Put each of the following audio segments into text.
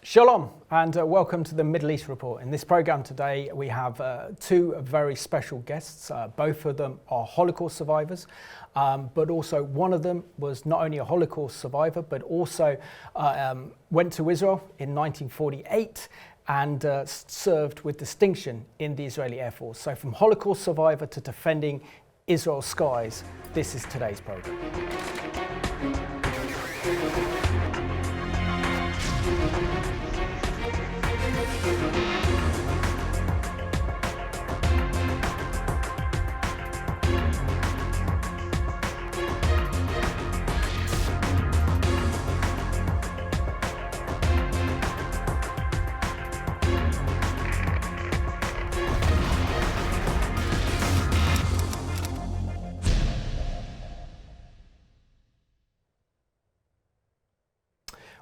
Shalom and welcome to the Middle East Report. In this program today we have two very special guests. Both of them are Holocaust survivors, but also one of them was not only a Holocaust survivor but also went to Israel in 1948 and served with distinction in the Israeli Air Force. So from Holocaust survivor to defending Israel's skies, this is today's program.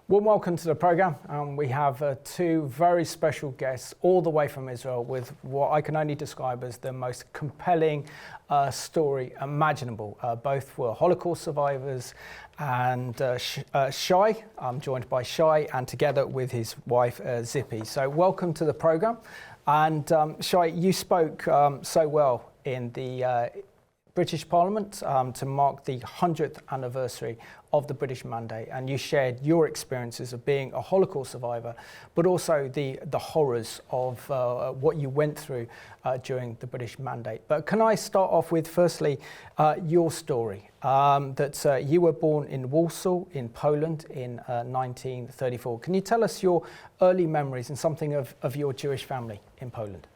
Warm welcome to the program. We have two very special guests all the way from Israel with what I can only describe as the most compelling story imaginable. Both were Holocaust survivors, and Shai, I'm joined by Shai, and together with his wife Zippy. So welcome to the program. And Shai, you spoke so well in the British Parliament to mark the 100th anniversary of the British Mandate, and you shared your experiences of being a Holocaust survivor, but also the horrors of what you went through during the British Mandate. But can I start off with, firstly, your story, that you were born in Warsaw in Poland in 1934. Can you tell us your early memories and something of your Jewish family in Poland?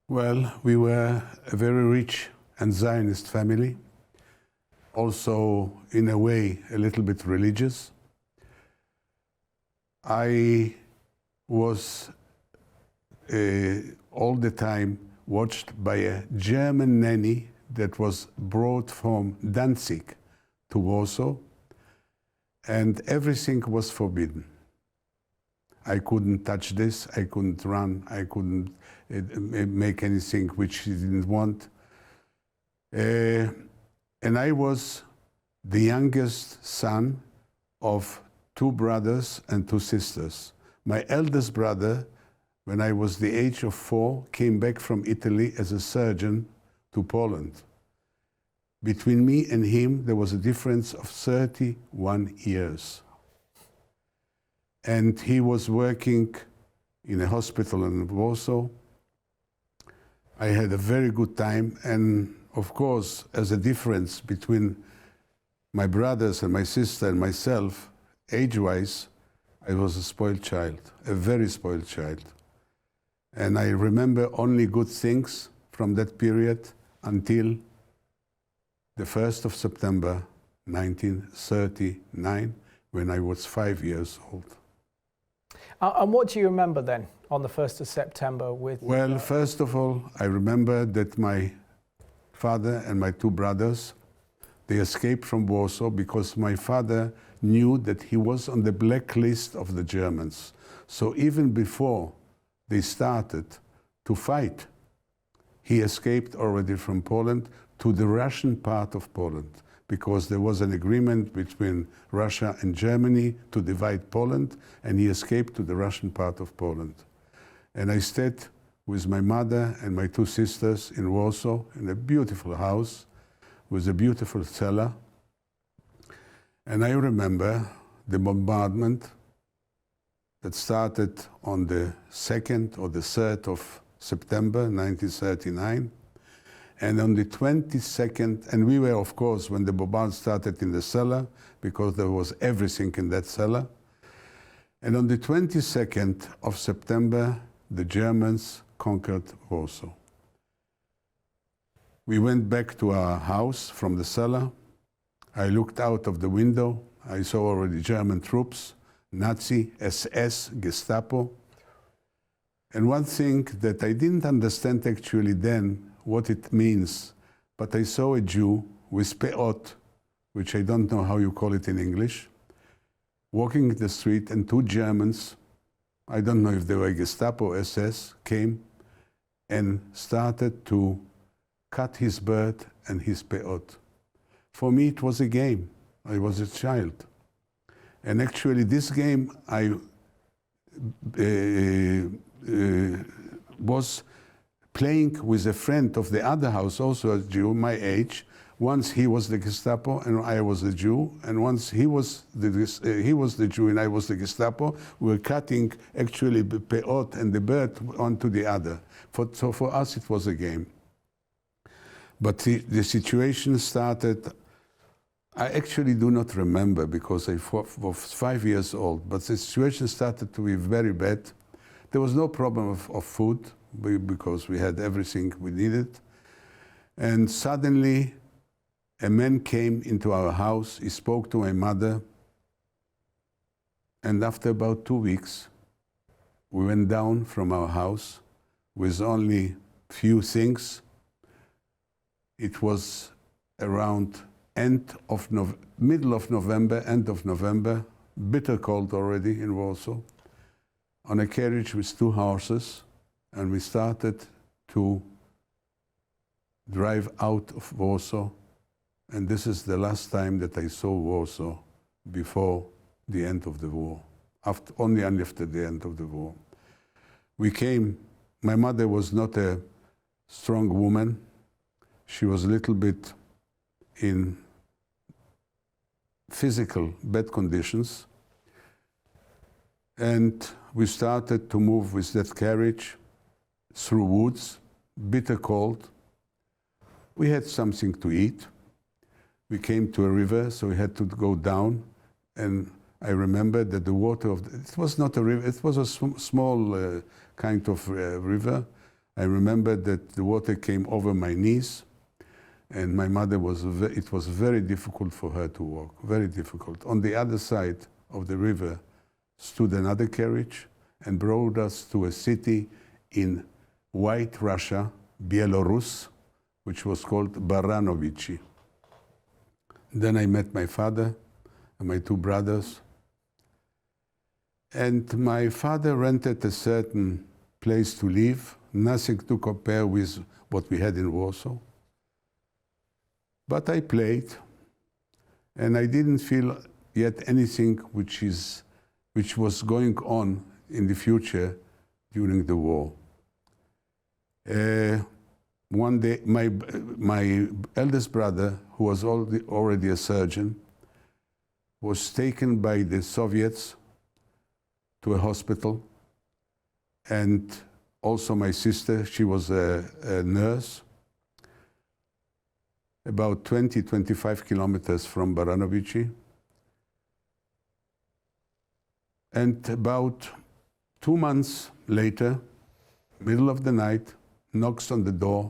Well, we were a very rich and Zionist family, also in a way a little bit religious. I was all the time watched by a German nanny that was brought from Danzig to Warsaw, and everything was forbidden. I couldn't touch this, I couldn't run, I couldn't make anything which she didn't want. And I was the youngest son of two brothers and two sisters. My eldest brother, when I was the age of 4, came back from Italy as a surgeon to Poland. Between me and him, there was a difference of 31 years. And he was working in a hospital in Warsaw. I had a very good time, and of course, as a difference between my brothers and my sister and myself, age-wise, I was a spoiled child, a very spoiled child. And I remember only good things from that period until the 1st of September 1939, when I was 5 years old. And what do you remember then on the 1st of September with... Well, first of all, I remember that my father and my two brothers, they escaped from Warsaw because my father knew that he was on the blacklist of the Germans. So even before they started to fight, he escaped already from Poland to the Russian part of Poland, because there was an agreement between Russia and Germany to divide Poland, and he escaped to the Russian part of Poland. And I stayed with my mother and my two sisters in Warsaw in a beautiful house with a beautiful cellar. And I remember the bombardment that started on the 2nd or the 3rd of September 1939. And on the 22nd, and we were, of course, when the bombardment started, in the cellar, because there was everything in that cellar. And on the 22nd of September, the Germans conquered Warsaw. We went back to our house from the cellar. I looked out of the window. I saw already German troops, Nazi, SS, Gestapo. And one thing that I didn't understand actually then what it means, but I saw a Jew with peot, which I don't know how you call it in English, walking the street, and two Germans, I don't know if they were Gestapo or SS, came and started to cut his bird and his peot. For me, it was a game. I was a child. And actually, this game I was playing with a friend of the other house, also a Jew, my age. Once he was the Gestapo and I was the Jew, and once he was the Jew and I was the Gestapo, we were cutting actually the peot and the bird onto the other. So for us it was a game. But the situation started, I actually do not remember because I was 5 years old, but the situation started to be very bad. There was no problem of food because we had everything we needed. And suddenly a man came into our house, he spoke to my mother, and after about 2 weeks, we went down from our house with only few things. It was around middle of November, end of November, bitter cold already in Warsaw, on a carriage with 2 horses, and we started to drive out of Warsaw. And this is the last time that I saw Warsaw before the end of the war, only after the end of the war. We came, my mother was not a strong woman. She was a little bit in physical bad conditions. And we started to move with that carriage through woods, bitter cold. We had something to eat. We came to a river, so we had to go down. And I remember that the water it was not a river, it was a small kind of river. I remember that the water came over my knees, and my mother it was very difficult for her to walk, very difficult. On the other side of the river stood another carriage and brought us to a city in White Russia, Belarus, which was called Baranovichi. Then I met my father and my 2 brothers. And my father rented a certain place to live, nothing to compare with what we had in Warsaw. But I played, and I didn't feel yet anything which was going on in the future during the war. One day, my eldest brother, who was already a surgeon, was taken by the Soviets to a hospital. And also my sister, she was a nurse, about 25 kilometers from Baranovichi. And about 2 months later, middle of the night, knocks on the door.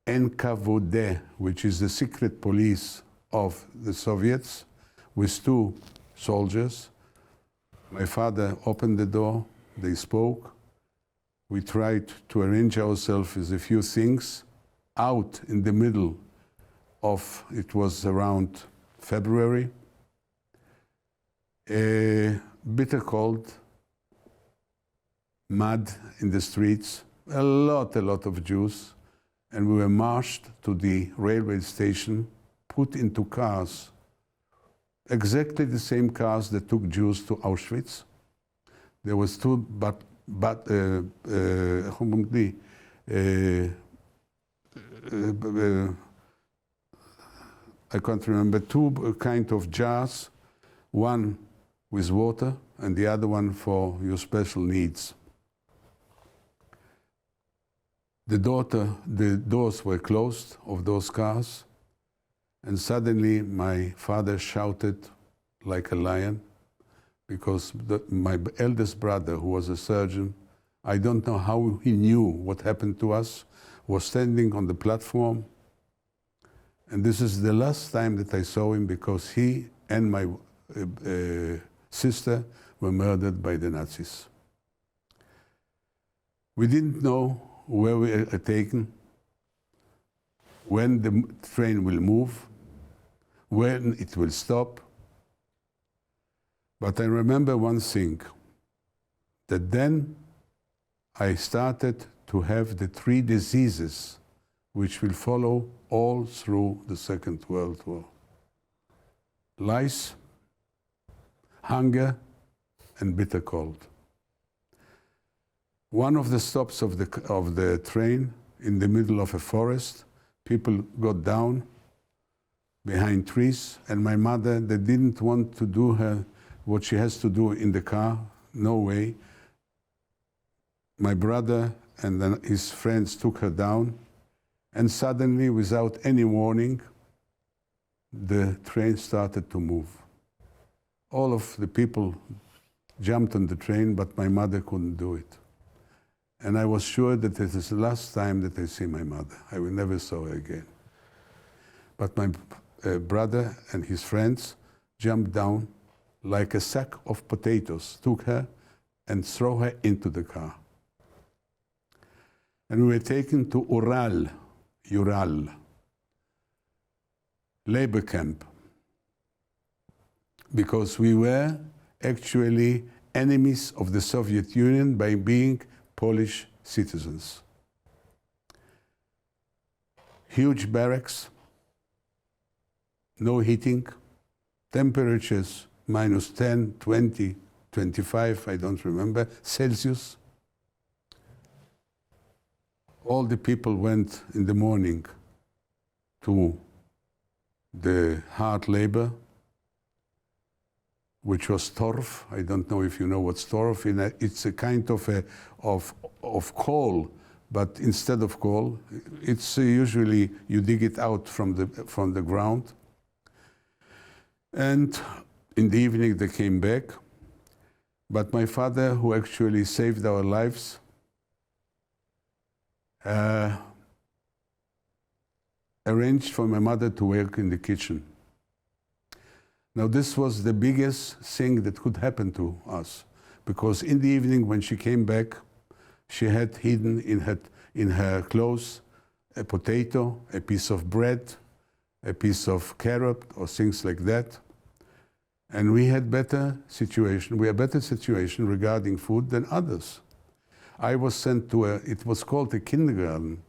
NKVD, which is the secret police of the Soviets, with 2 soldiers. My father opened the door, they spoke. We tried to arrange ourselves with a few things. Out in the middle of, it was around February, bitter cold, mud in the streets, a lot of Jews. And we were marched to the railway station, put into cars, exactly the same cars that took Jews to Auschwitz. There was 2, I can't remember, 2 kind of jars, one with water and the other one for your special needs. The doors were closed of those cars, and suddenly my father shouted like a lion, because my eldest brother, who was a surgeon, I don't know how he knew what happened to us, was standing on the platform. And this is the last time that I saw him, because he and my sister were murdered by the Nazis. We didn't know where we are taken, when the train will move, when it will stop. But I remember one thing, that then I started to have the 3 diseases which will follow all through the Second World War. Lice, hunger, and bitter cold. One of the stops of the train in the middle of a forest, people got down behind trees, and my mother, they didn't want to do her what she has to do in the car, no way. My brother and then his friends took her down, and suddenly, without any warning, the train started to move. All of the people jumped on the train, but my mother couldn't do it. And I was sure that it is the last time that I see my mother. I will never saw her again. But my brother and his friends jumped down like a sack of potatoes, took her and threw her into the car. And we were taken to Ural labor camp, because we were actually enemies of the Soviet Union by being Polish citizens. Huge barracks, no heating, temperatures minus 10, 20, 25, I don't remember, Celsius. All the people went in the morning to the hard labor, which was torf. I don't know if you know what's torf. It's a kind of coal, but instead of coal, it's usually you dig it out from the ground. And in the evening they came back. But my father, who actually saved our lives, arranged for my mother to work in the kitchen. Now, this was the biggest thing that could happen to us, because in the evening when she came back, she had hidden in her clothes a potato, a piece of bread, a piece of carrot, or things like that. And we had better situation regarding food than others. I was sent to it was called a kindergarten,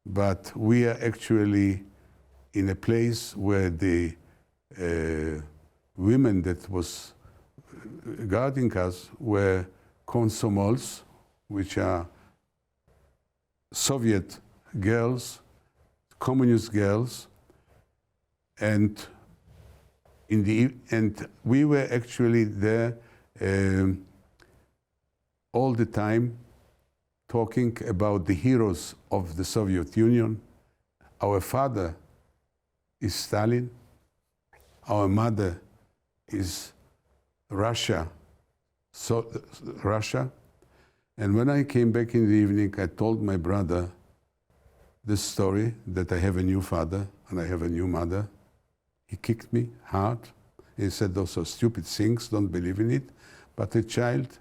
but we are actually in a place where the women that was guarding us were konsomols, which are Soviet girls, communist girls, and we were actually there all the time talking about the heroes of the Soviet Union. Our father is Stalin. Our mother is Russia. And when I came back in the evening, I told my brother this story, that I have a new father and I have a new mother. He kicked me hard. He said, those are stupid things, don't believe in it. But a child,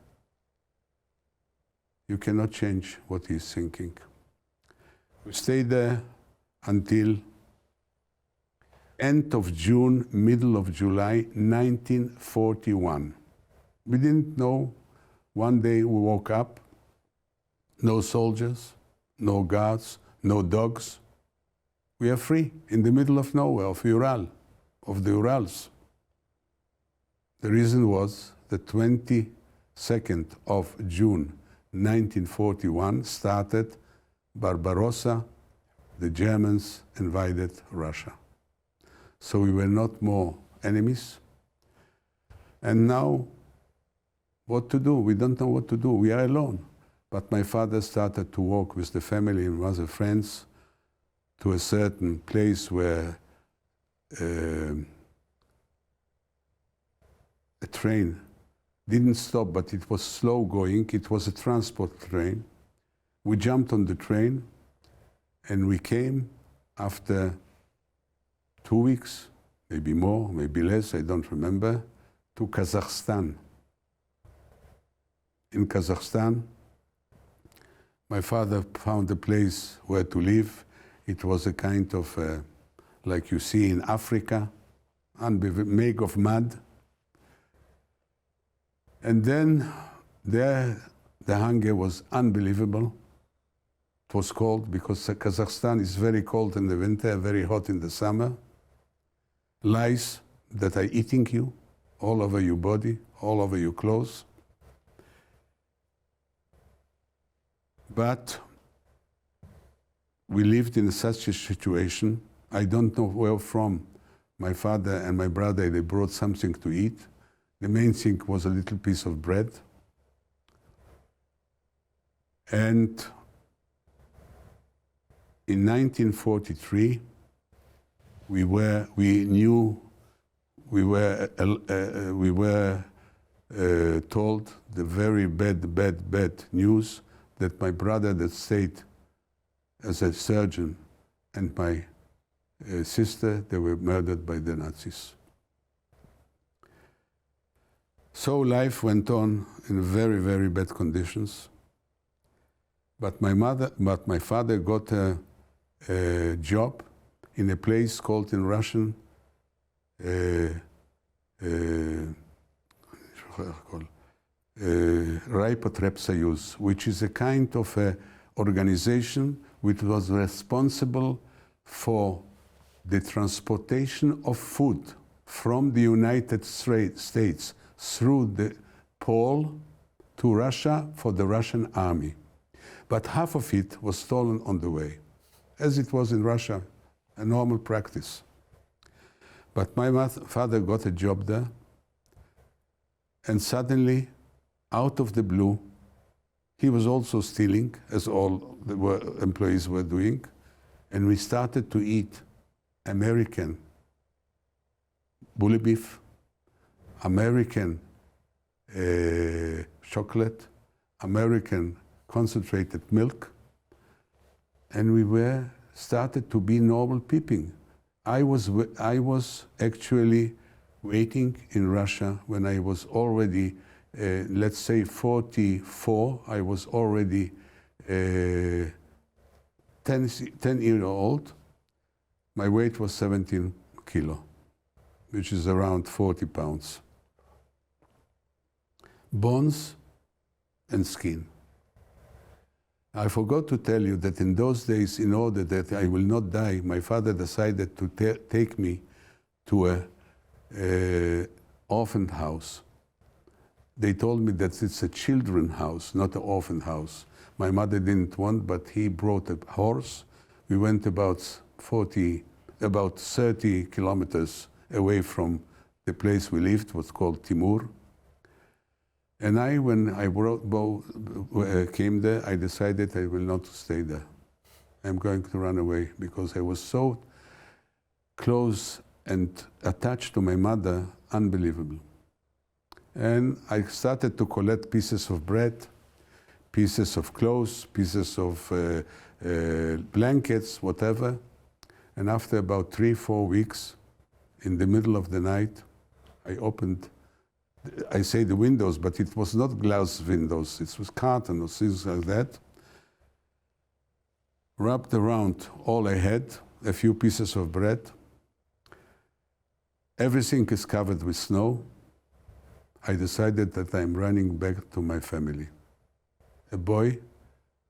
you cannot change what he's thinking. We stayed there until end of June, middle of July, 1941. We didn't know. One day we woke up, no soldiers, no guards, no dogs. We are free in the middle of nowhere, of the Urals. The reason was the 22nd of June, 1941, started Barbarossa. The Germans invaded Russia. So we were not more enemies. And now, what to do? We don't know what to do. We are alone. But my father started to walk with the family and other friends to a certain place where a train didn't stop, but it was slow going. It was a transport train. We jumped on the train and we came after 2 weeks, maybe more, maybe less, I don't remember, to Kazakhstan. In Kazakhstan, my father found a place where to live. It was a kind of, like you see in Africa, made of mud. And then there, the hunger was unbelievable. It was cold because Kazakhstan is very cold in the winter, very hot in the summer. Lice that are eating you. all over your body, all over your clothes. But we lived in such a situation. I don't know where from. My father and my brother, they brought something to eat. The main thing was a little piece of bread. And in 1943, we were told the very bad news that my brother that stayed as a surgeon and my sister, they were murdered by the Nazis. So life went on in very bad conditions. But my father got a job in a place called in Russian Raipotreb, which is a kind of a organization which was responsible for the transportation of food from the United States through the Pole to Russia for the Russian army. But half of it was stolen on the way, as it was in Russia, a normal practice. But my father got a job there, and suddenly, out of the blue, he was also stealing, as all the employees were doing, and we started to eat American bully beef, American chocolate, American concentrated milk, and we started to be normal people. I was actually waiting in Russia when I was already, let's say 44, I was already 10 years old. My weight was 17 kilo, which is around 40 pounds. Bones and skin. I forgot to tell you that in those days, in order that I will not die, my father decided to take me to an orphan house. They told me that it's a children's house, not an orphan house. My mother didn't want, but he brought a horse. We went about 30 kilometers away from the place we lived, was called Timur. And when I came there, I decided I will not stay there. I'm going to run away because I was so close and attached to my mother, unbelievable. And I started to collect pieces of bread, pieces of clothes, pieces of blankets, whatever. And after about 3-4 weeks, in the middle of the night, I opened, I say the windows, but it was not glass windows, it was curtain or things like that. Wrapped around all I had, a few pieces of bread. Everything is covered with snow. I decided that I'm running back to my family. A boy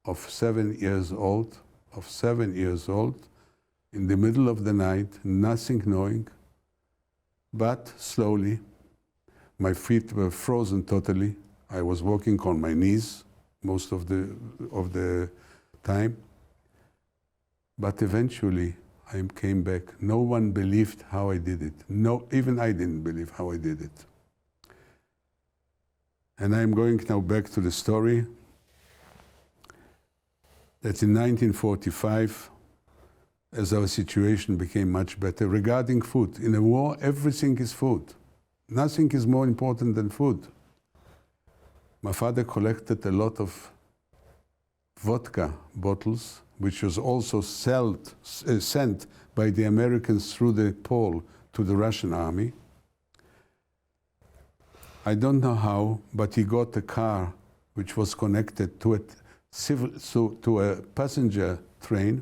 of 7 years old, in the middle of the night, nothing knowing, but slowly, my feet were frozen totally. I was walking on my knees most of the time. But eventually, I came back. No one believed how I did it. No, even I didn't believe how I did it. And I'm going now back to the story that in 1945, as our situation became much better regarding food. In a war, everything is food. Nothing is more important than food. My father collected a lot of vodka bottles, which was also sent by the Americans through the Pole to the Russian army. I don't know how, but he got a car which was connected to a passenger train.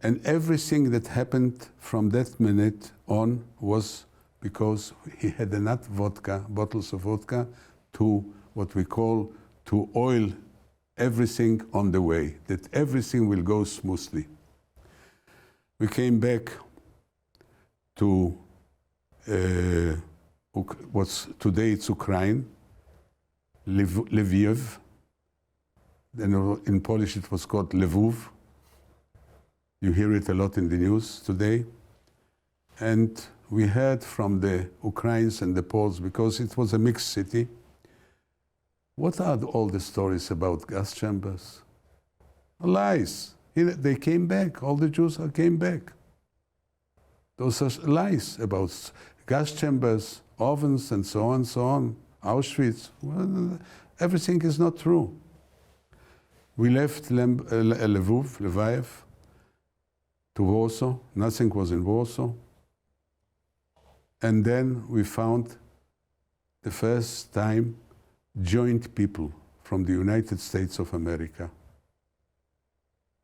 And everything that happened from that minute on was because he had enough vodka, bottles of vodka, to what we call to oil everything on the way, that everything will go smoothly. We came back to what's today it's Ukraine, Lviv. Then in Polish it was called Lvov. You hear it a lot in the news today. And we heard from the Ukrainians and the Poles, because it was a mixed city. What are all the stories about gas chambers? Lies. They came back. All the Jews came back. Those are lies about gas chambers, ovens, and so on, so on. Auschwitz. Well, everything is not true. We left Lviv, to Warsaw. Nothing was in Warsaw. And then we found the first time joint people from the United States of America.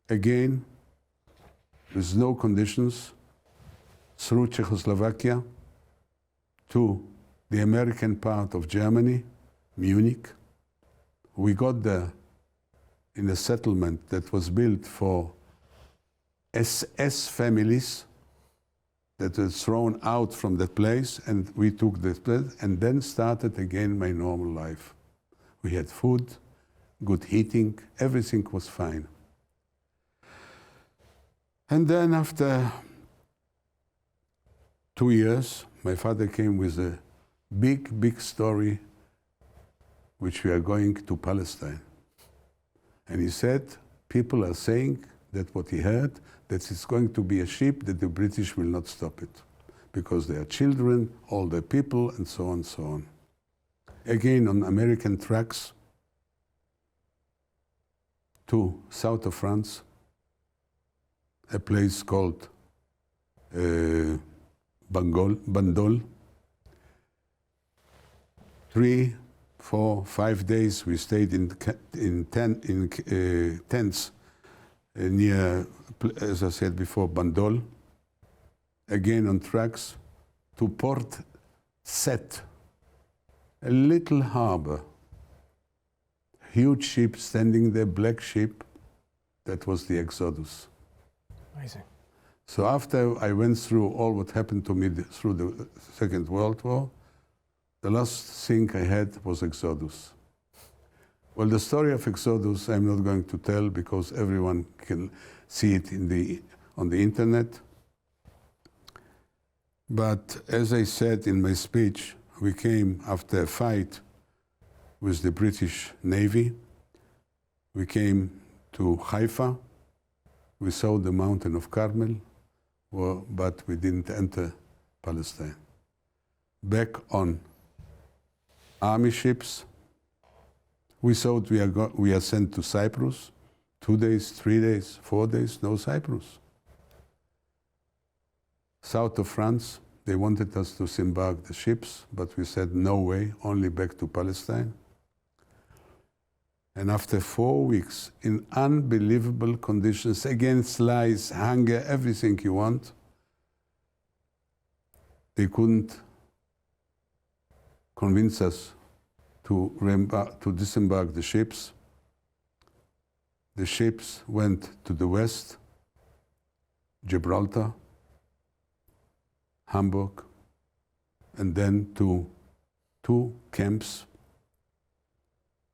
Again, with no conditions, through Czechoslovakia to the American part of Germany, Munich. We got there in a settlement that was built for SS families that were thrown out from that place, and we took this place, and then started again my normal life. We had food, good heating, everything was fine. And then after 2 years, my father came with a big story, which we are going to Palestine. And he said, people are saying that what he heard, that it's going to be a ship, that the British will not stop it, because they are children, older people, and so on, so on. Again, on American tracks to south of France, a place called Bandol. 3, 4, 5 days we stayed in tents near, as I said before, Bandol. Again on tracks to Port Set, a little harbor. Huge ship standing there, black ship. That was the Exodus. Amazing. So after I went through all what happened to me through the Second World War, the last thing I had was Exodus. Well, the story of Exodus I'm not going to tell, because everyone can see it on the internet. But as I said in my speech, we came after a fight with the British Navy. We came to Haifa. We saw the mountain of Carmel, but we didn't enter Palestine. Back on army ships, we thought we are sent to Cyprus. 2 days, 3 days, 4 days, no Cyprus. South of France, they wanted us to disembark the ships, but we said no way, only back to Palestine. And after 4 weeks, in unbelievable conditions, against lies, hunger, everything you want, they couldn't convince us to disembark the ships. The ships went to the west, Gibraltar, Hamburg, and then to 2 camps,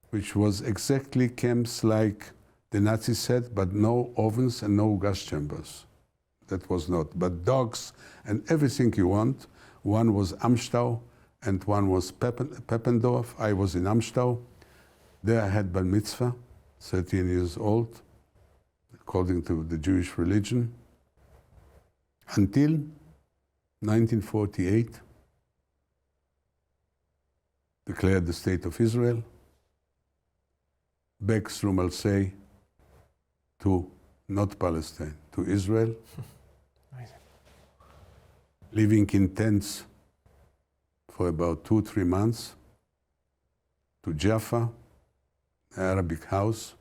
which was exactly camps like the Nazis said, but no ovens and no gas chambers. That was not. But dogs and everything you want. One was Amstau and one was Peppendorf. I was in Amstau. There I had Bar Mitzvah, 13 years old, according to the Jewish religion, until 1948, declared the State of Israel, back through Marseille to not Palestine, to Israel, living in tents for about 2-3 months, to Jaffa, Arabic house,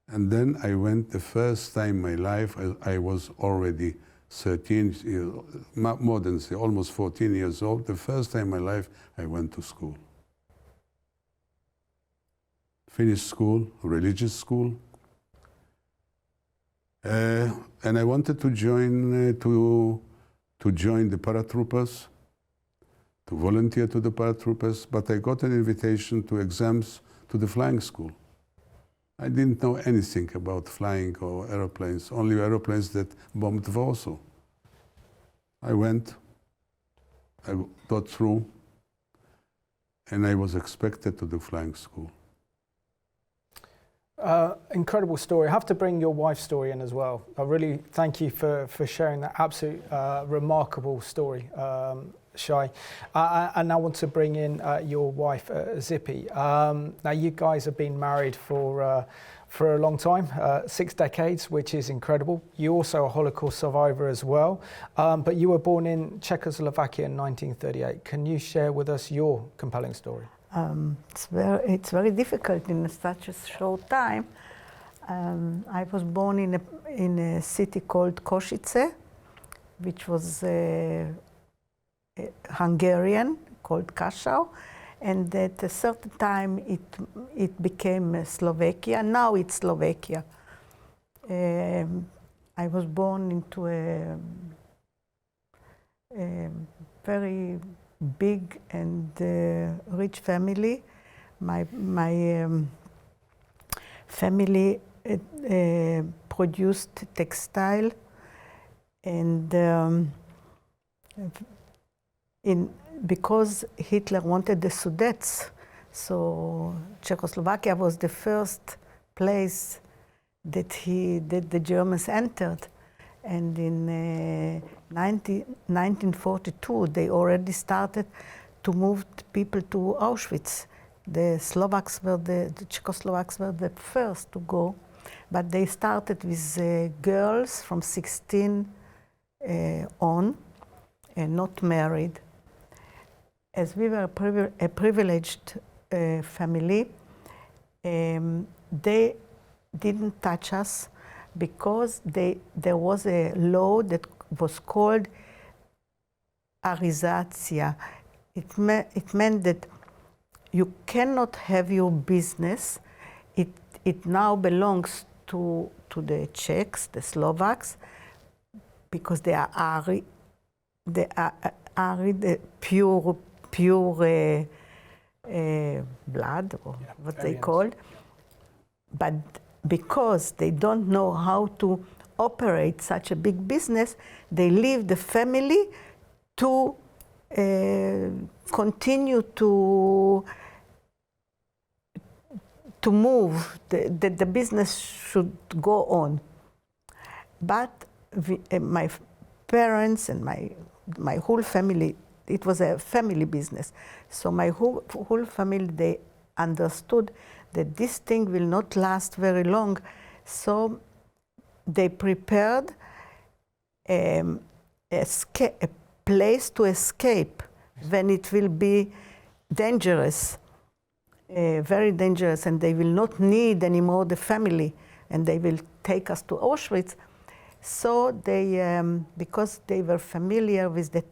and then I went the first time in my life. I was already 13 years, more than almost 14 years old. The first time in my life I went to school. Finished school, religious school, and I wanted to join the paratroopers, to volunteer to the paratroopers, but I got an invitation to exams to the flying school. I didn't know anything about flying or aeroplanes, only aeroplanes that bombed Warsaw. I went, I got through, and I was expected to do flying school. Incredible story. I have to bring your wife's story in as well. I really thank you for sharing that absolute remarkable story, Shai. And I want to bring in your wife, Zippy. Now, you guys have been married for a long time, 6 decades, which is incredible. You're also a Holocaust survivor as well, but you were born in Czechoslovakia in 1938. Can you share with us your compelling story? It's very difficult in such a short time. I was born in a city called Košice, which was Hungarian, called Kassel, and at a certain time it became Slovakia. Now it's Slovakia. I was born into a very big and rich family. My family produced textile, and because Hitler wanted the Sudets, so Czechoslovakia was the first place that the Germans entered. And in 1942, they already started to move people to Auschwitz. The Czechoslovaks were the first to go, but they started with girls from 16 on, and not married. As we were a privileged family, they didn't touch us, because there was a law that was called arizatia. It meant that you cannot have your business. It now belongs to the Czechs, the Slovaks, because they are Ari, the pure blood, or what they called. But because they don't know how to operate such a big business, they leave the family to continue to move. The business should go on. But my parents and my whole family, it was a family business. So my whole family, they understood that this thing will not last very long. So they prepared a place to escape when it will be dangerous, very dangerous, and they will not need anymore the family, and they will take us to Auschwitz. So they, because they were familiar with the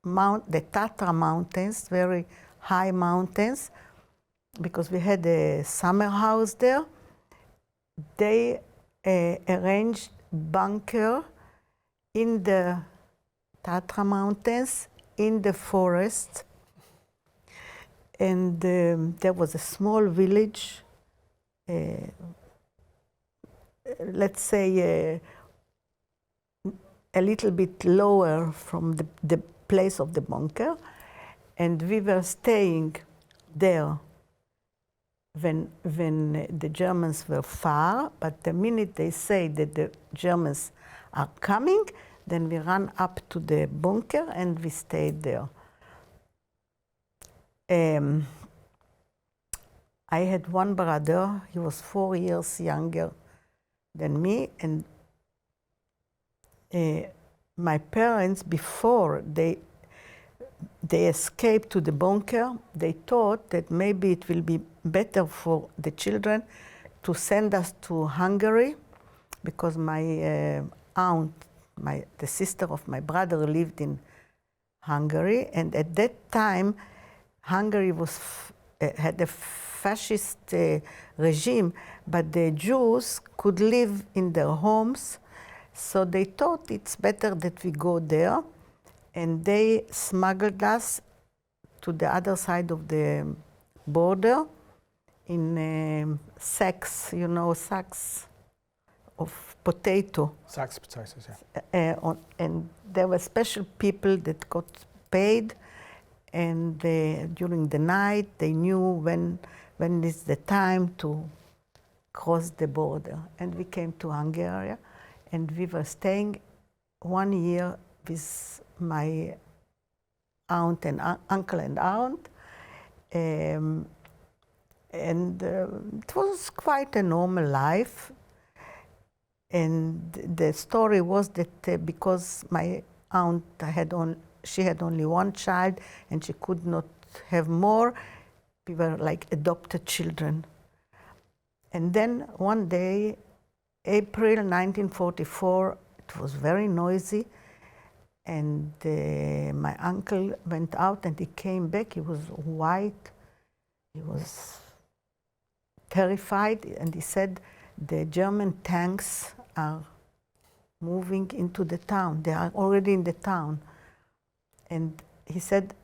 Tatra mountains, very high mountains, because we had a summer house there, they arranged bunker in the Tatra mountains, in the forest, and there was a small village, let's say a little bit lower from the place of the bunker, and we were staying there when the Germans were far, but the minute they say that the Germans are coming, then we ran up to the bunker and we stayed there. I had one brother, he was 4 years younger than me, and my parents, before they escaped to the bunker, they thought that maybe it will be better for the children to send us to Hungary, because my aunt, the sister of my brother, lived in Hungary, and at that time Hungary had a fascist regime, but the Jews could live in their homes, so they thought it's better that we go there, and they smuggled us to the other side of the border in sacks, you know, sacks of potato. Sacks of potatoes, yeah. And there were special people that got paid, and during the night they knew when is the time to cross the border. And we came to Hungary, and we were staying 1 year with my aunt and uncle and aunt. And it was quite a normal life. And the story was that because my aunt she had only one child and she could not have more, we were like adopted children. And then one day, April 1944, it was very noisy, and my uncle went out and he came back. He was white, he was terrified, and he said, the German tanks are moving into the town. They are already in the town. And he said,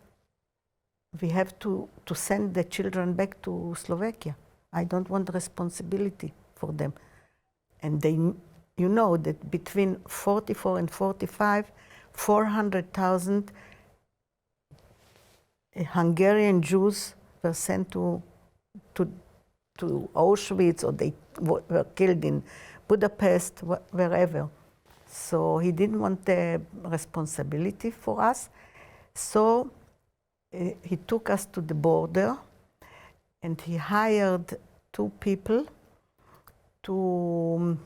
we have to send the children back to Slovakia. I don't want responsibility for them. And they, you know that between 44 and 45, 400,000 Hungarian Jews were sent to Auschwitz, or they were killed in Budapest, wherever. So he didn't want the responsibility for us. So he took us to the border, and he hired 2 people to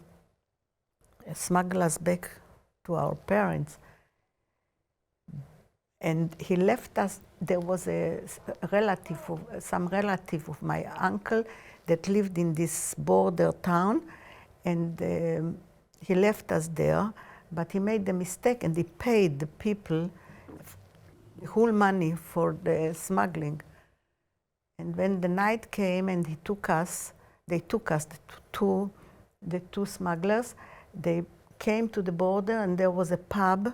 smuggle us back to our parents. And he left us. There was some relative of my uncle that lived in this border town, and he left us there, but he made the mistake and he paid the people the whole money for the smuggling. And when the night came and they took us, the two smugglers, they came to the border, and there was a pub,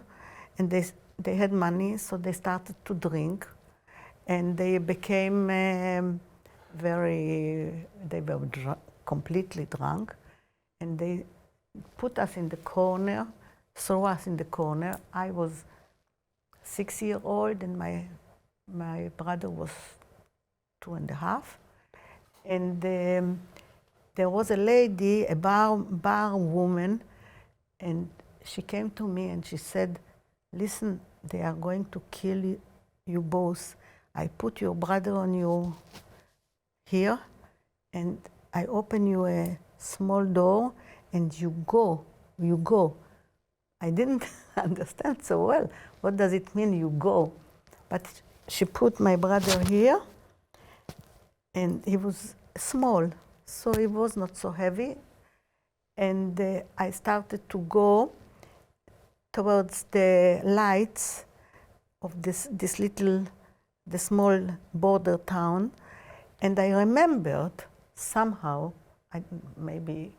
and they had money, so they started to drink, and they became completely drunk, and they put us in the corner, threw us in the corner. I was 6-year-old, and my brother was 2.5. And there was a lady, a bar woman, and she came to me and she said, listen, they are going to kill you both. I put your brother on you here, and I open you a small door, and you go. I didn't understand so well. What does it mean, you go? But she put my brother here, and he was small, so he was not so heavy. And I started to go towards the lights of the small border town. And I remembered somehow, maybe,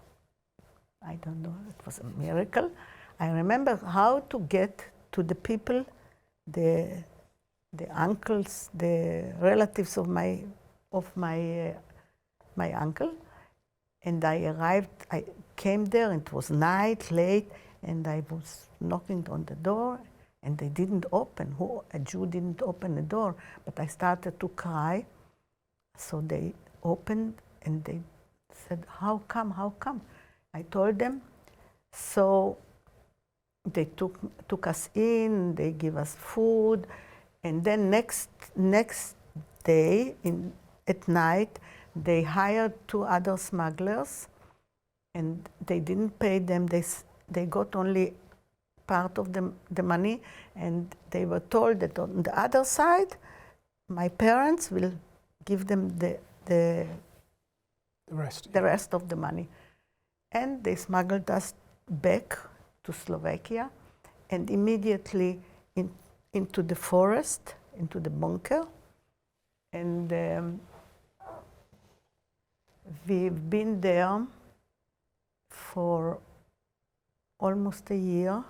I don't know, it was a miracle. I remember how to get to the people, the uncles, the relatives of my uncle. And I arrived, I came there, and it was night, late, and I was knocking on the door, and they didn't open. A Jew didn't open the door, but I started to cry. So they opened, and they said, how come? I told them. So they took us in, they gave us food, and then next day, at night, they hired 2 other smugglers, and they didn't pay them. They got only part of the money, and they were told that on the other side, my parents will give them the rest of the money. And they smuggled us back to Slovakia, and immediately into the forest, into the bunker. And we've been there for almost a year.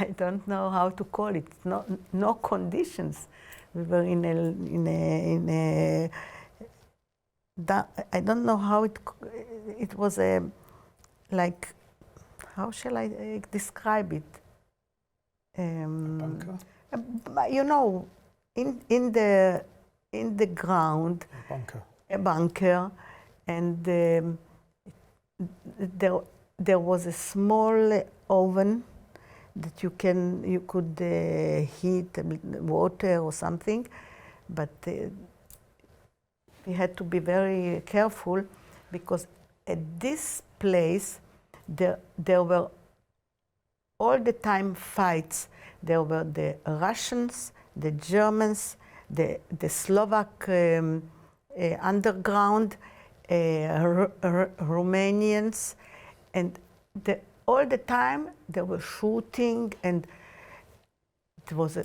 I don't know how to call it. No conditions. We were in a I don't know how it was a, like, how shall I describe it? Bunker? You know, in the ground, a bunker, and there was a small oven that you could heat water or something, but we had to be very careful because at this place there were all the time fights. There were the Russians, the Germans, the Slovak underground, Romanians, and all the time there were shooting, and it was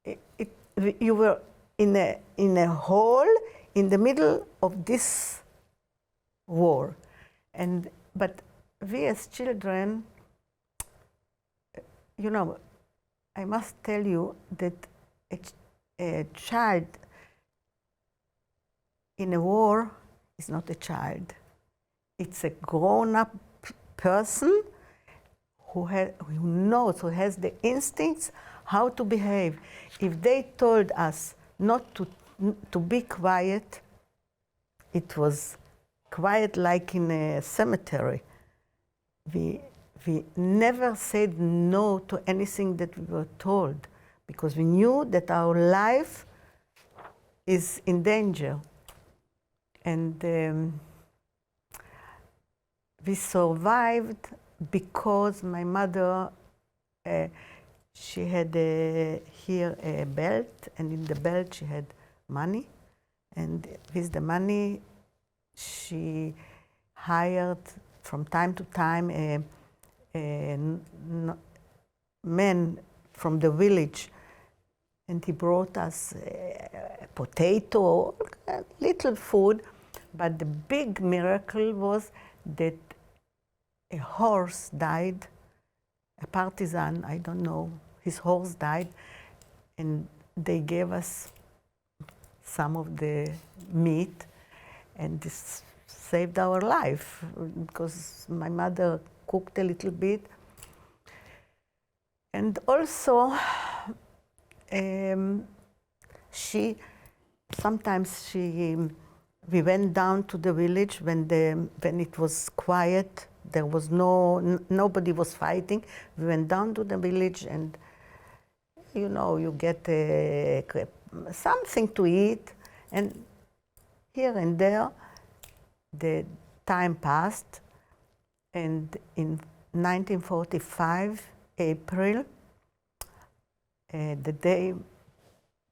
you were in a hall in the middle of this war, but we as children, you know, I must tell you that a child in a war is not a child. It's a grown-up person who knows, who has the instincts how to behave. If they told us not to be quiet, it was quiet like in a cemetery. We never said no to anything that we were told because we knew that our life is in danger. And we survived because my mother, she had here a belt, and in the belt she had money. And with the money, she hired from time to time a man from the village, and he brought us potato, little food. But the big miracle was that a horse died, a partisan, I don't know, his horse died, and they gave us some of the meat, and this saved our life because my mother cooked a little bit. And also, we went down to the village when it was quiet. There was nobody was fighting. We went down to the village, and you know, you get something to eat, and here and there, the time passed, and in 1945, April, the day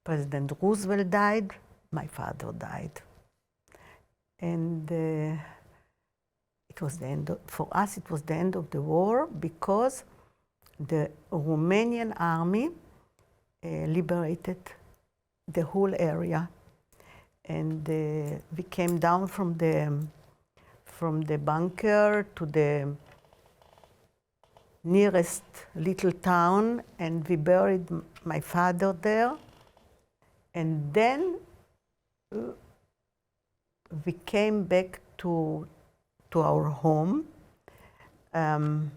President Roosevelt died, my father died. And it was the end for us, it was the end of the war because the Romanian army liberated the whole area. And we came down from the bunker to the nearest little town, and we buried my father there. And then we came back to our home. And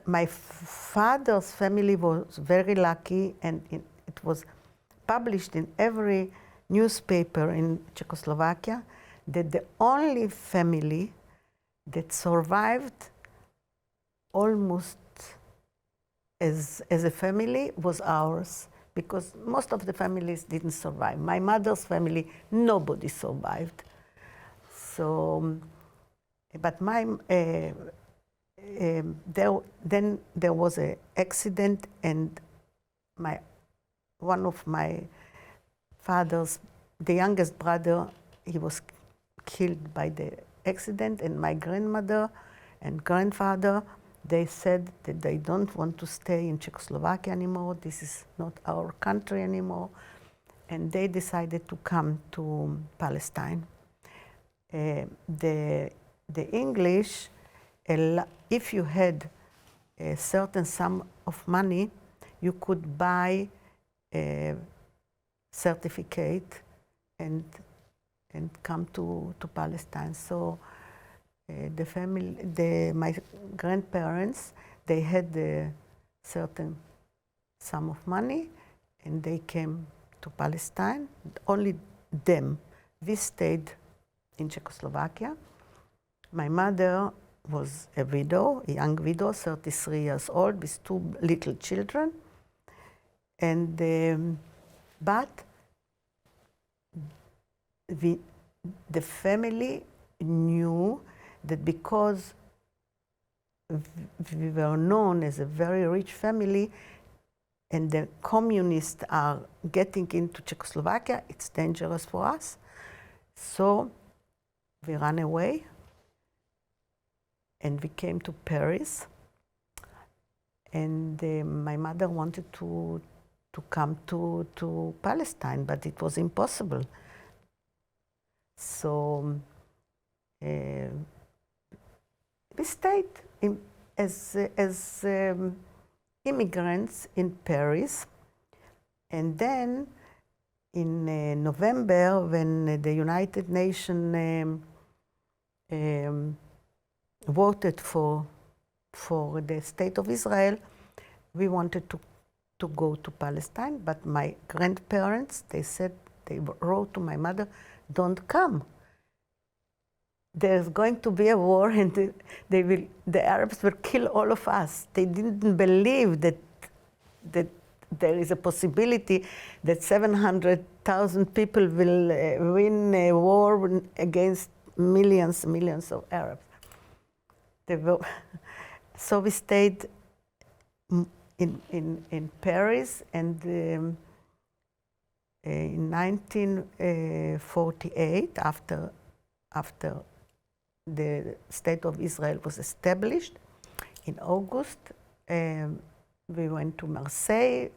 my father's family was very lucky, and it was published in every newspaper in Czechoslovakia that the only family that survived almost as a family was ours, because most of the families didn't survive. My mother's family, nobody survived. So, but then there was an accident, and one of my father's, the youngest brother, he was killed by the accident, and my grandmother and grandfather, they said that they don't want to stay in Czechoslovakia anymore. This is not our country anymore. And they decided to come to Palestine. The English, if you had a certain sum of money, you could buy a certificate and come to Palestine. So the family, my grandparents, they had a certain sum of money, and they came to Palestine. Only them. We stayed in Czechoslovakia. My mother was a widow, a young widow, 33 years old, with 2 little children. And but the family knew that because we were known as a very rich family, and the communists are getting into Czechoslovakia, it's dangerous for us. So we ran away, and we came to Paris. And my mother wanted to come to Palestine, but it was impossible. So we stayed as immigrants in Paris. And then in November, when the United Nations voted for the State of Israel, we wanted to go to Palestine, but my grandparents, they said, they wrote to my mother, don't come. There's going to be a war, and the Arabs will kill all of us. They didn't believe that there is a possibility that 700,000 people will win a war against millions of Arabs. So we stayed in Paris, and in 1948, after the State of Israel was established, in August, we went to Marseille,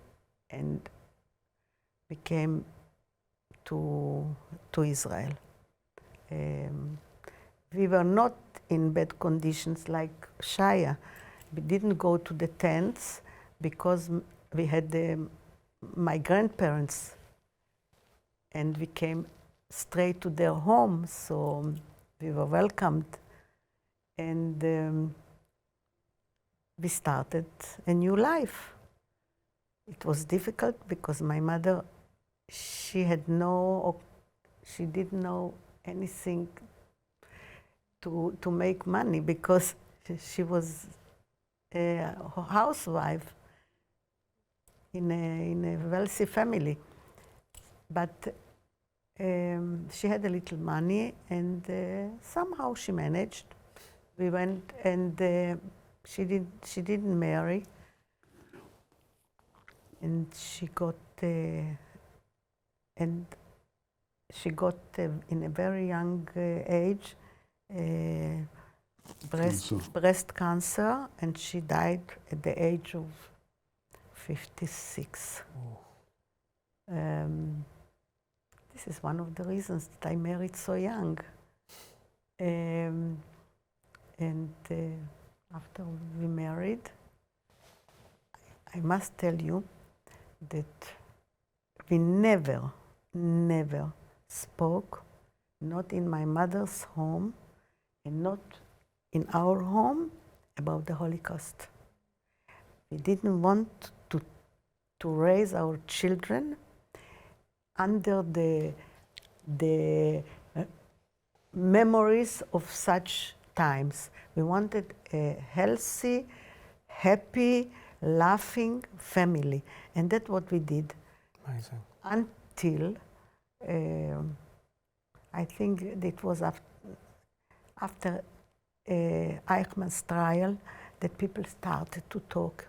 and we came to Israel. We were not in bad conditions like Shaya. We didn't go to the tents because we had my grandparents, and we came straight to their home, so we were welcomed. And we started a new life. It was difficult because my mother, she didn't know anything to make money because she was a housewife in a wealthy family. But she had a little money, and somehow she managed. We went, and she didn't marry, and she got in a very young age breast cancer, and she died at the age of 56. This is one of the reasons that I married so young. And after we married, I must tell you that we never spoke, not in my mother's home and not in our home, about the Holocaust. We didn't want to raise our children under the memories of such times. We wanted a healthy, happy, laughing family, and that's what we did. Amazing. Until I think it was after Eichmann's trial that people started to talk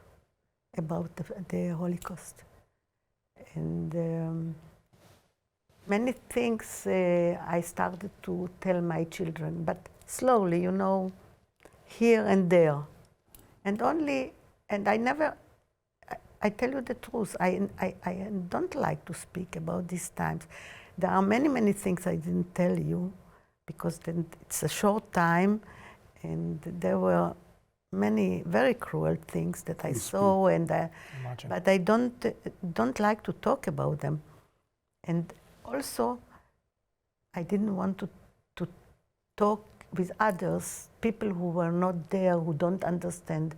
about the Holocaust. And many things I started to tell my children, but slowly, you know, here and there. And I tell you the truth, I don't like to speak about these times. There are many things I didn't tell you, because then it's a short time, and there were many very cruel things that I Yes, saw, and Imagine. but I don't like to talk about them. And also, I didn't want to talk with others, people who were not there, who don't understand,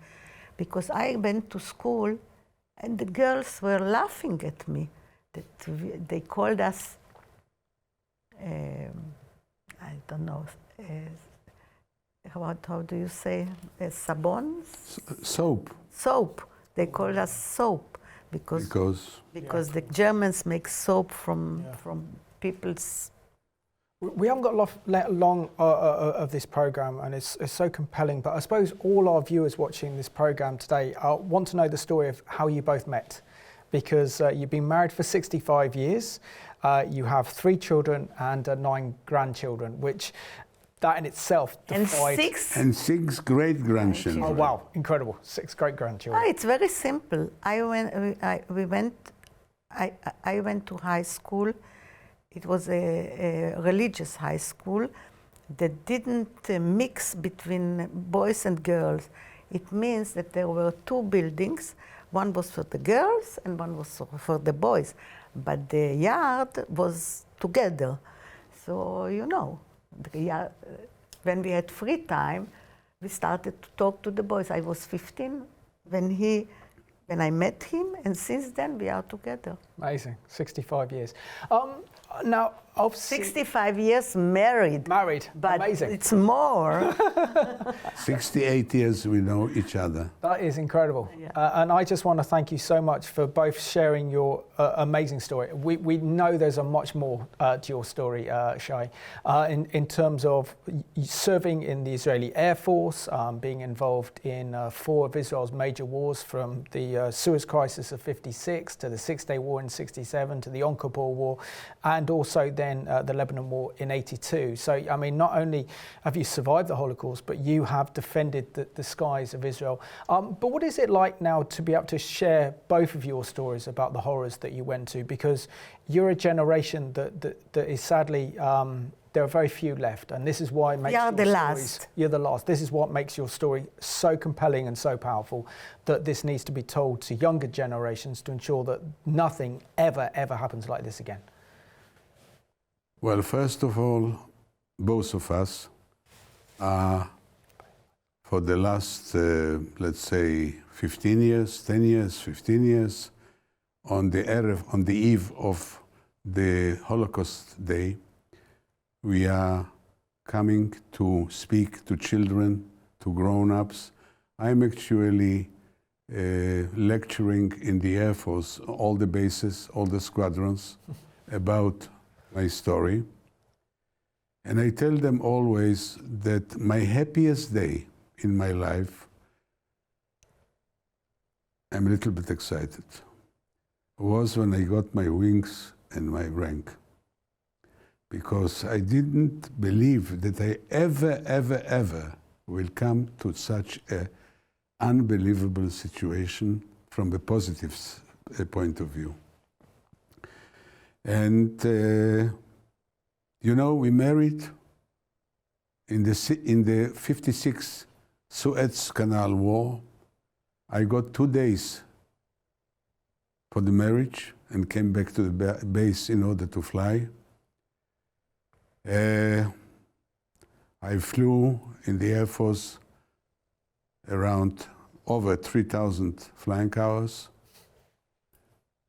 because I went to school, and the girls were laughing at me. That they called us, I don't know, how do you say, sabons? Soap. Soap. They called us soap because the Germans make soap from people's. We haven't got long of this program, and it's so compelling. But I suppose all our viewers watching this program today want to know the story of how you both met, because you've been married for 65 years. You have 3 children and 9 grandchildren, which that in itself defied. And 6 great-grandchildren. Oh wow, incredible! 6 great-grandchildren. It's very simple. I went to high school. It was a religious high school that didn't mix between boys and girls. It means that there were 2 buildings. One was for the girls and one was for the boys. But the yard was together. So, you know, when we had free time, we started to talk to the boys. I was 15 when I met him, and since then we are together. Amazing, 65 years. Now, obviously, 65 years married. But amazing. It's more. 68 years we know each other. That is incredible. Yeah. And I just want to thank you so much for both sharing your amazing story. We know there's a much more to your story, Shai, in terms of serving in the Israeli Air Force, being involved in 4 of Israel's major wars, from the Suez Crisis of 56 to the Six-Day War in 67 to the Yom Kippur War, and also then the Lebanon War in 82. So, I mean, not only have you survived the Holocaust, but you have defended the skies of Israel. But what is it like now to be able to share both of your stories about the horrors that you went to? Because you're a generation that is sadly, there are very few left. And this is why it makes you're the last. This is what makes your story so compelling and so powerful, that this needs to be told to younger generations to ensure that nothing ever happens like this again. Well, first of all, both of us, for the last, let's say, 15 years, 10 years, 15 years, on the eve of the Holocaust Day, we are coming to speak to children, to grown-ups. I'm actually lecturing in the Air Force, all the bases, all the squadrons, about my story. And I tell them always that my happiest day in my life, I'm a little bit excited, was when I got my wings and my rank. Because I didn't believe that I ever will come to such an unbelievable situation from a positive point of view. And you know, we married in the 56 Suez Canal War. I got 2 days for the marriage and came back to the base in order to fly. I flew in the Air Force around over 3,000 flying hours.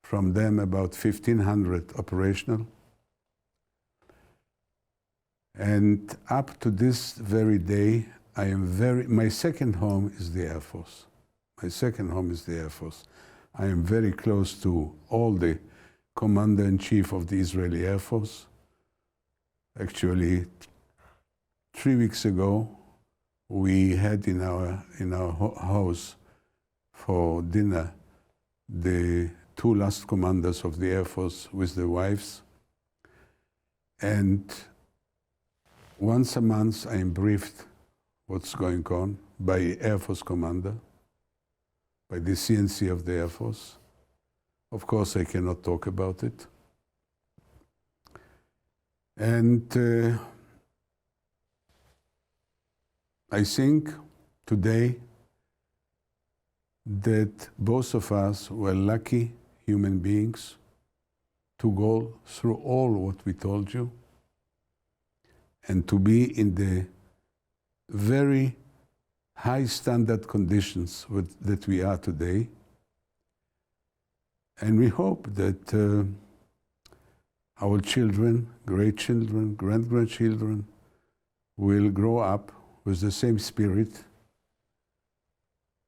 From them, about 1,500 operational. And up to this very day, my second home is the Air Force. My second home is the Air Force. I am very close to all the Commander-in-Chief of the Israeli Air Force. Actually, 3 weeks ago, we had in our house for dinner the 2 last commanders of the Air Force with their wives. And once a month, I am briefed what's going on by Air Force commander, by the CNC of the Air Force. Of course, I cannot talk about it. And I think today that both of us were lucky human beings to go through all what we told you and to be in the very high standard conditions that we are today. And we hope that our children, great-children, grand-grandchildren will grow up with the same spirit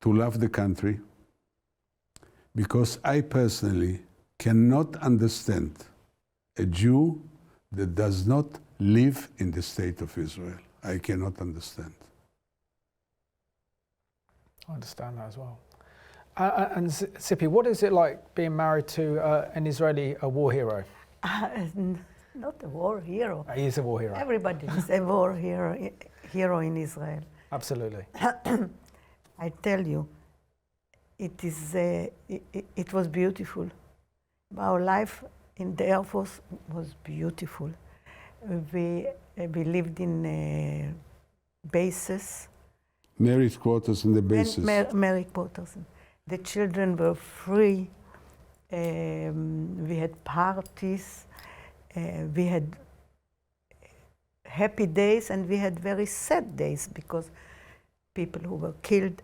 to love the country, because I personally cannot understand a Jew that does not live in the state of Israel. I cannot understand. I understand that as well. And Zippy, what is it like being married to an Israeli war hero? Not a war hero. He is a war hero. Everybody is a war hero in Israel. Absolutely. I tell you, it was beautiful. Our life in the Air Force was beautiful. We lived in bases. Married quarters in the bases. Married quarters. The children were free. We had parties. We had happy days, and we had very sad days because people who were killed.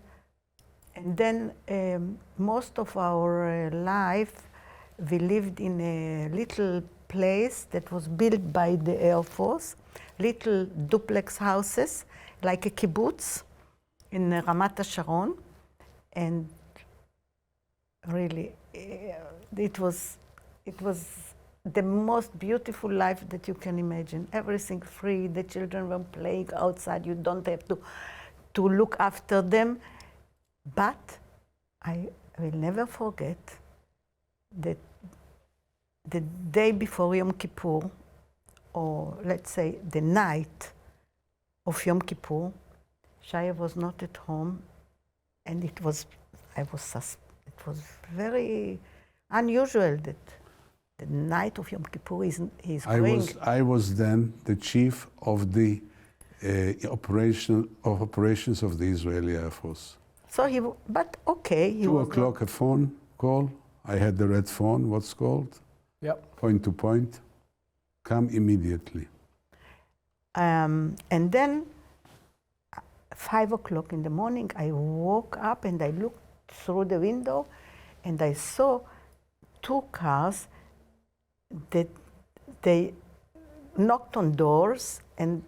And then most of our life, we lived in a little place that was built by the Air Force, little duplex houses, like a kibbutz in Ramat HaSharon. And really, it was the most beautiful life that you can imagine. Everything free, the children were playing outside, you don't have to look after them. But I will never forget that the day before Yom Kippur, or let's say the night of Yom Kippur, Shaya was not at home, and it was very unusual that the night of Yom Kippur he's going. I was then the chief of the operations of the Israeli Air Force. So he 2 o'clock a phone call. I had the red phone, what's called. Yep. Point to point. Come immediately. And then 5 o'clock in the morning, I woke up and I looked through the window and I saw 2 cars that they knocked on doors, and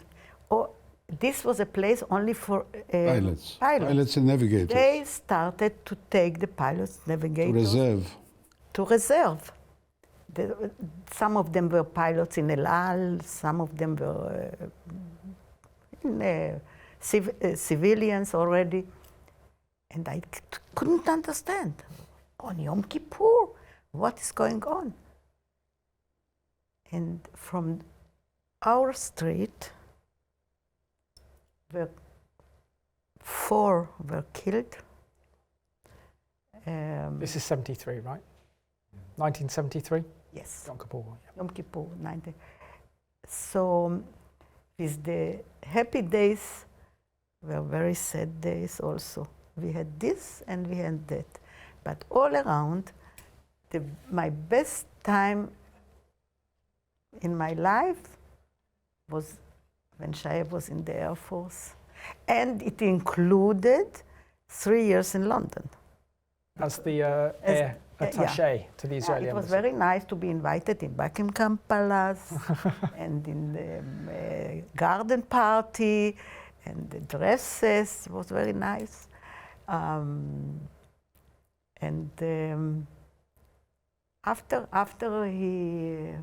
this was a place only for Pilots and navigators. They started to take the pilots, navigators. To reserve. Some of them were pilots in El Al, some of them were civilians already. And I couldn't understand. On Yom Kippur, what is going on? And from our street, 4 were killed. This is 73, right? 1973? Yes. Yom Kippur. Yeah. Yom Kippur, 90. So, with the happy days were very sad days also. We had this and we had that. But all around, my best time in my life was when Shai was in the Air Force. And it included 3 years in London. As the air attaché to the Israeli It was embassy. very nice to be invited in Buckingham Palace and in the garden party and the dresses. It was very nice. After he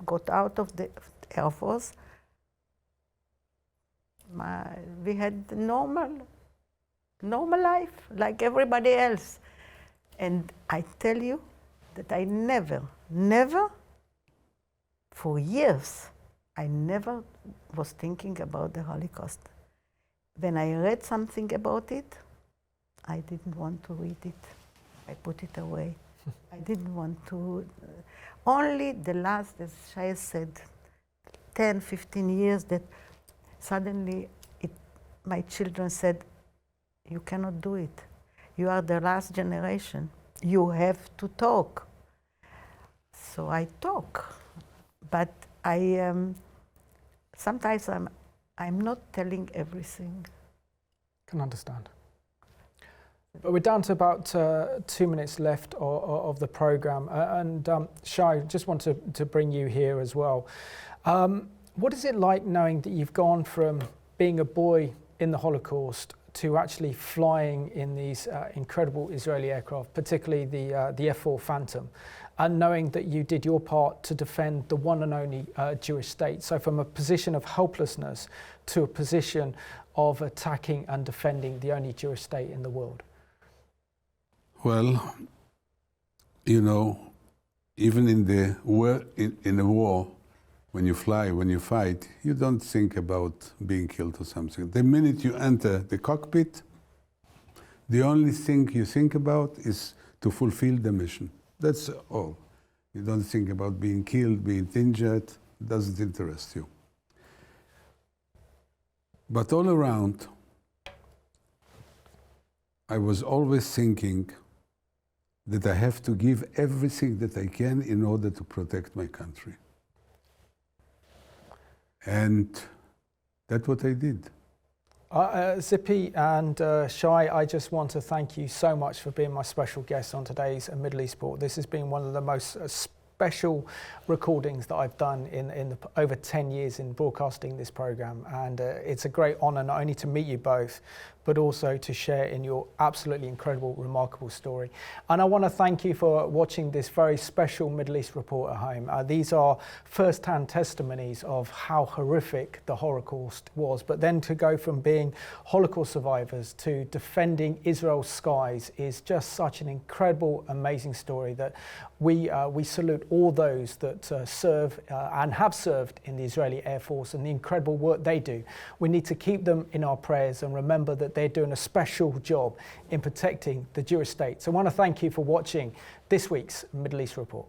got out of the Air Force, we had normal life like everybody else. And I tell you that I never, for years, I never was thinking about the Holocaust. When I read something about it, I didn't want to read it. I put it away. I didn't want to. Only the last, as Shai said, 10, 15 years that suddenly my children said, You cannot do it. You are the last generation. You have to talk. So I talk, but sometimes I'm not telling everything. Can understand. But we're down to about 2 minutes left of the program, and Shai, just want to bring you here as well. What is it like knowing that you've gone from being a boy in the Holocaust to actually flying in these incredible Israeli aircraft, particularly the F-4 Phantom, and knowing that you did your part to defend the one and only Jewish state? So from a position of helplessness to a position of attacking and defending the only Jewish state in the world. Well, you know, even in the war, when you fly, when you fight, you don't think about being killed or something. The minute you enter the cockpit, the only thing you think about is to fulfill the mission. That's all. You don't think about being killed, being injured. It doesn't interest you. But all around, I was always thinking that I have to give everything that I can in order to protect my country. And that's what I did. Zippy and Shai, I just want to thank you so much for being my special guest on today's Middle East Report. This has been one of the most special recordings that I've done in over 10 years in broadcasting this program, and it's a great honor not only to meet you both, but also to share in your absolutely incredible, remarkable story. And I want to thank you for watching this very special Middle East Report at home. These are first-hand testimonies of how horrific the Holocaust was, but then to go from being Holocaust survivors to defending Israel's skies is just such an incredible, amazing story that we salute all those that serve and have served in the Israeli Air Force and the incredible work they do. We need to keep them in our prayers and remember that they're doing a special job in protecting the Jewish state. So I want to thank you for watching this week's Middle East Report.